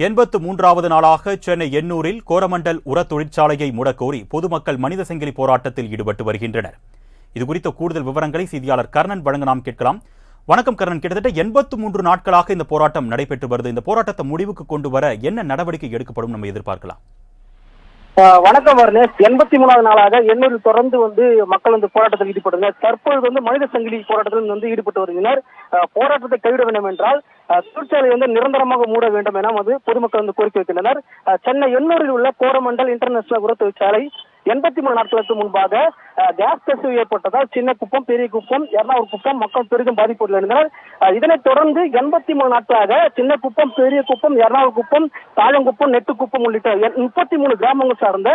83வது நாளாக சென்னை எண்ணூரில் கோரமண்டல் உர தொழிற்சாலையை மூடக்கோரி பொதுமக்கள் மனித சங்கிலி போராட்டத்தில் ஈடுபட்டு வருகின்றனர். இதுகுறித்த கூடுதல் விவரங்களை செய்தியாளர் கர்ணன் வழங்க நாம் கேட்கலாம். வணக்கம் கர்ணன், கிட்டத்தட்ட 83 நாட்களாக இந்த போராட்டம் நடைபெற்று வருது. இந்த போராட்டத்தை முடிவுக்கு கொண்டு வர என்ன நடவடிக்கை எடுக்கப்படும் நம்ம எதிர்பார்க்கலாம்? வணக்கம் வர்ணேஷ். 83வது நாளாக எண்ணூரில் தொடர்ந்து மக்கள் போராட்டத்தில் ஈடுபட்டனர். தற்பொழுது மனித சங்கிலி போராட்டத்தில் ஈடுபட்டு வருகின்றனர். போராட்டத்தை கைவிட வேண்டும் என்றால் தொழிற்சாலை நிரந்தரமாக மூட வேண்டும் என பொதுமக்கள் கோரிக்கை வைக்கின்றனர். சென்னை எண்ணூரில் உள்ள கோரமண்டல் இன்டர்நேஷனல் உர தொழிற்சாலை 83 நாட்களுக்கு முன்பாக கேஸ் கசிவு ஏற்பட்டதால் சின்ன குப்பம், பெரிய குப்பம், எர்ணாவூர் குப்பம் மக்கள் பெரிதும் பாதிப்புகள் இருந்தனர். இதனைத் தொடர்ந்து 83 நாட்களாக சின்ன குப்பம், பெரிய குப்பம், எர்ணாவூர் குப்பம், தாழங்குப்பம், நெட்டுக்குப்பம் உள்ளிட்ட 33 கிராமங்கள் சார்ந்த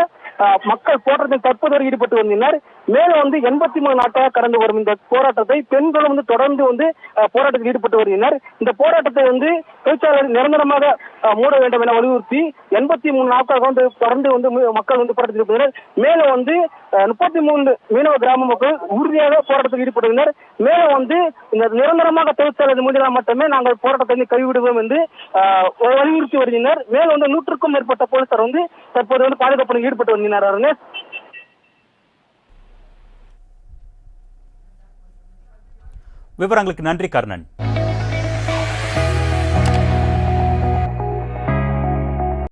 மக்கள் போராட்டத்தில் தற்போது வரை ஈடுபட்டு வந்தனர். மேலும் 83 நாட்களாக கடந்து வரும் இந்த போராட்டத்தை பெண்களும் தொடர்ந்து போராட்டத்தில் ஈடுபட்டு வருகின்றனர். இந்த போராட்டத்தை தொழிற்சாலை நிரந்தரமாக மூட வேண்டும் என வலியுறுத்தி 83 நாட்களாக தொடர்ந்து மக்கள் போராட்டத்தில் ஈடுபட்டனர். மேலும் 33 மீனவ கிராம மக்கள் உறுதியாக போராட்டத்தில் ஈடுபடுகின்றனர். மேலும் இந்த நிரந்தரமாக தொழிற்சாலை மூடினால் மட்டுமே நாங்கள் போராட்டத்தை கைவிடுவோம் என்று வலியுறுத்தி வருகின்றனர். மேலும் 100க்கும் மேற்பட்ட போலீசார் தற்போது பாதுகாப்பில் ஈடுபட்டு வருகின்றனர். விவரங்களுக்கு நன்றி கர்ணன்.